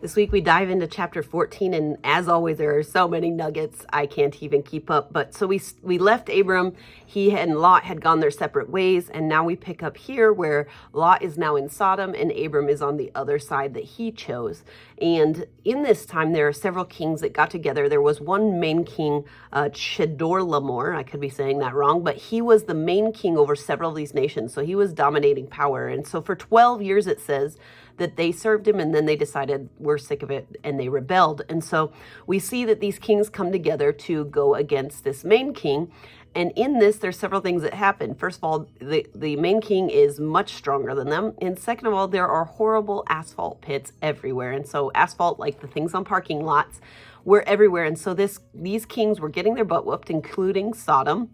This week we dive into chapter 14, and as always, there are so many nuggets I can't even keep up. But so we left Abram, he and Lot had gone their separate ways, and now we pick up here where Lot is now in Sodom and Abram is on the other side that he chose. And in this time, there are several kings that got together. There was one main king, Chedorlaomer, I could be saying that wrong, but he was the main king over several of these nations. So he was dominating power. And so for 12 years, it says that they served him, and then they decided we're sick of it, and they rebelled. And so we see that these kings come together to go against this main king. And in this, there's several things that happen. First of all, the main king is much stronger than them. And second of all, there are horrible asphalt pits everywhere. And so asphalt, like the things on parking lots, were everywhere. And so these kings were getting their butt whooped, including Sodom,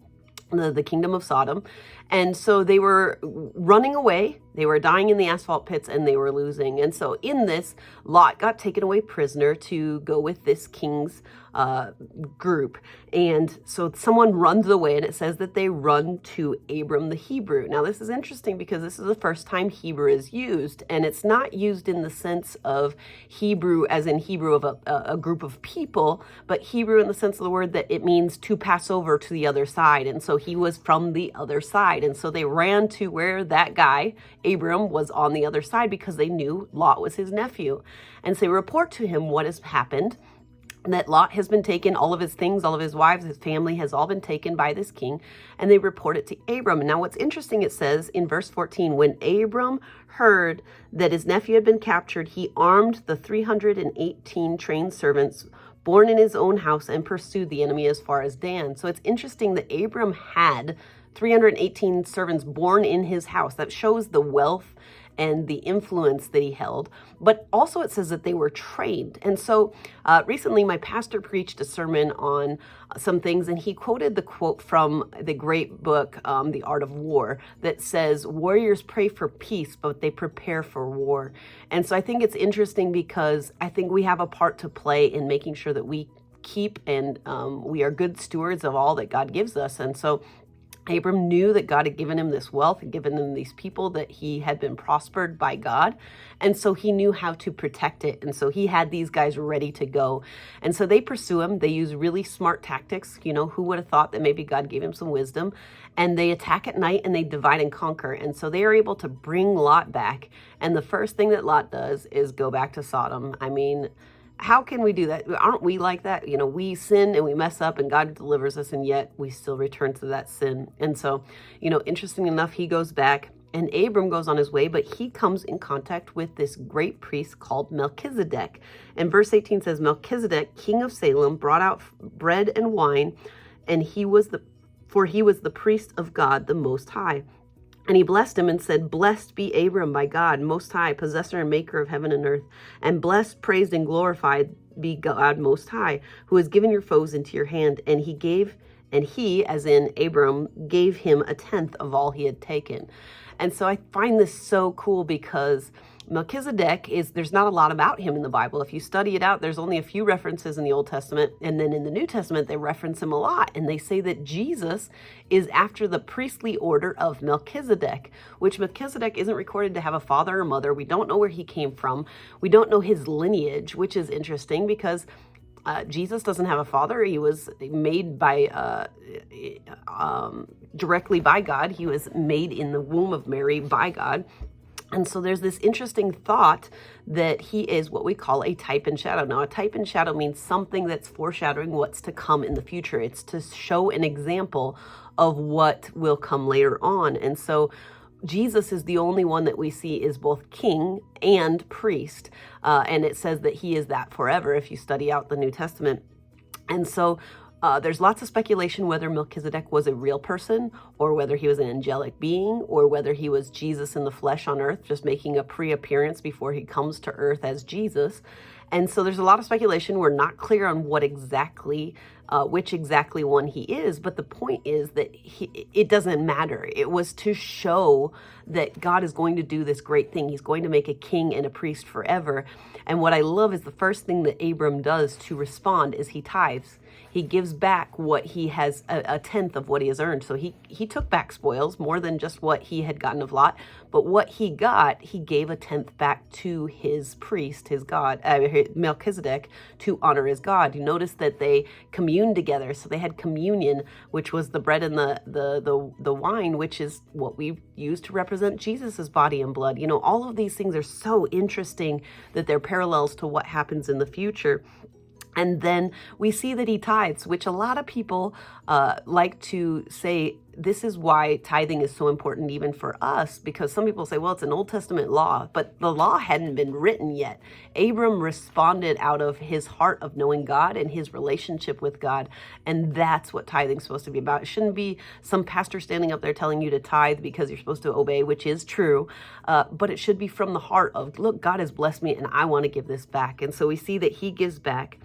the kingdom of Sodom. And so they were running away. They were dying in the asphalt pits, and they were losing. And so in this, Lot got taken away prisoner to go with this king's group. And so someone runs away, and it says that they run to Abram the Hebrew. Now, this is interesting because this is the first time Hebrew is used, and it's not used in the sense of Hebrew as in Hebrew of a group of people, but Hebrew in the sense of the word that it means to pass over to the other side. And so he was from the other side. And so they ran to where that guy, Abram, was on the other side because they knew Lot was his nephew. And so they report to him what has happened, that Lot has been taken, all of his things, all of his wives, his family has all been taken by this king, and they report it to Abram. And now what's interesting, it says in verse 14, when Abram heard that his nephew had been captured, he armed the 318 trained servants born in his own house and pursued the enemy as far as Dan. So it's interesting that Abram had 318 servants born in his house. That shows the wealth and the influence that he held. But also it says that they were trained. And so recently my pastor preached a sermon on some things, and he quoted the quote from the great book, The Art of War, that says, warriors pray for peace, but they prepare for war. And so I think it's interesting because I think we have a part to play in making sure that we keep and we are good stewards of all that God gives us. And so Abram knew that God had given him this wealth and given him these people, that he had been prospered by God. And so he knew how to protect it. And so he had these guys ready to go. And so they pursue him. They use really smart tactics. You know, who would have thought that maybe God gave him some wisdom? And they attack at night and they divide and conquer. And so they are able to bring Lot back. And the first thing that Lot does is go back to Sodom. I mean, how can we do that? Aren't we like that? You know, we sin and we mess up and God delivers us, and yet we still return to that sin. And so, you know, interesting enough, he goes back and Abram goes on his way, but he comes in contact with this great priest called Melchizedek. And verse 18 says, Melchizedek, king of Salem, brought out bread and wine, and he was the priest of God the Most High. And he blessed him and said, blessed be Abram by God, Most High, possessor and maker of heaven and earth. And blessed, praised, and glorified be God Most High, who has given your foes into your hand. And he, as in Abram, gave him a tenth of all he had taken. And so I find this so cool because Melchizedek there's not a lot about him in the Bible. If you study it out, there's only a few references in the Old Testament. And then in the New Testament, they reference him a lot. And they say that Jesus is after the priestly order of Melchizedek, which Melchizedek isn't recorded to have a father or mother. We don't know where he came from. We don't know his lineage, which is interesting because Jesus doesn't have a father. He was made directly by God. He was made in the womb of Mary by God. And so there's this interesting thought that he is what we call a type and shadow. Now, a type and shadow means something that's foreshadowing what's to come in the future. It's to show an example of what will come later on. And so Jesus is the only one that we see is both king and priest. And it says that he is that forever if you study out the New Testament. And so there's lots of speculation whether Melchizedek was a real person or whether he was an angelic being or whether he was Jesus in the flesh on earth, just making a pre-appearance before he comes to earth as Jesus. And so there's a lot of speculation. We're not clear on what exactly, which exactly one he is. But the point is that it doesn't matter. It was to show that God is going to do this great thing. He's going to make a king and a priest forever. And what I love is the first thing that Abram does to respond is he tithes. He gives back what he has, a tenth of what he has earned. So he took back spoils, more than just what he had gotten of Lot, but what he got, he gave a tenth back to his priest, his God, Melchizedek, to honor his God. You notice that they communed together. So they had communion, which was the bread and the wine, which is what we use to represent Jesus's body and blood. You know, all of these things are so interesting that they're parallels to what happens in the future. And then we see that he tithes, which a lot of people like to say this is why tithing is so important even for us, because some people say, well, it's an Old Testament law, but the law hadn't been written yet. Abram responded out of his heart of knowing God and his relationship with God. And that's what tithing is supposed to be about. It shouldn't be some pastor standing up there telling you to tithe because you're supposed to obey, which is true. But it should be from the heart of, look, God has blessed me and I want to give this back. And so we see that he gives back.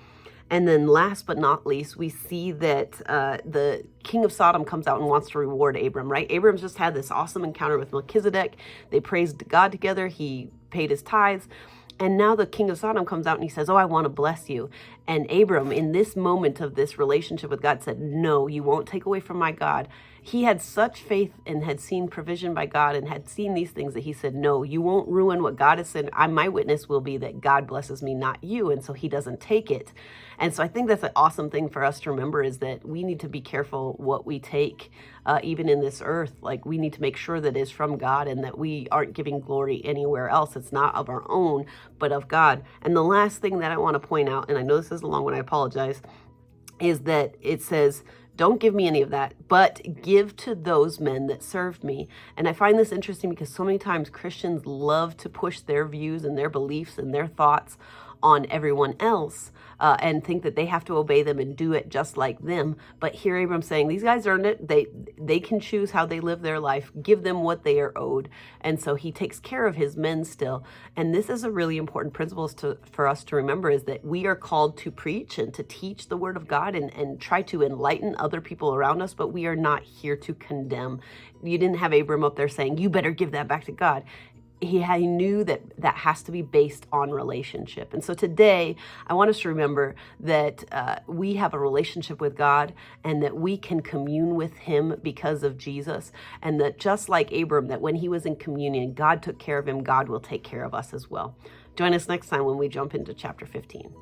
And then last but not least, we see that the king of Sodom comes out and wants to reward Abram, right? Abram's just had this awesome encounter with Melchizedek. They praised God together. He paid his tithes. And now the king of Sodom comes out and he says, oh, I want to bless you. And Abram, in this moment of this relationship with God, said, no, you won't take away from my God. He had such faith and had seen provision by God and had seen these things that he said, no, you won't ruin what God has said. My witness will be that God blesses me, not you. And so he doesn't take it. And so I think that's an awesome thing for us to remember, is that we need to be careful what we take, even in this earth. Like, we need to make sure that it's from God and that we aren't giving glory anywhere else. It's not of our own, but of God. And the last thing that I want to point out, and I know this is a long one, I apologize, is that it says, don't give me any of that, but give to those men that served me. And I find this interesting because so many times Christians love to push their views and their beliefs and their thoughts on everyone else and think that they have to obey them and do it just like them. But here Abram's saying, these guys earned it. They can choose how they live their life. Give them what they are owed. And so he takes care of his men still. And this is a really important principle for us to remember, is that we are called to preach and to teach the word of God and try to enlighten other people around us, but we are not here to condemn. You didn't have Abram up there saying, you better give that back to God. He knew that has to be based on relationship. And so today, I want us to remember that we have a relationship with God and that we can commune with him because of Jesus. And that just like Abram, that when he was in communion, God took care of him, God will take care of us as well. Join us next time when we jump into chapter 15.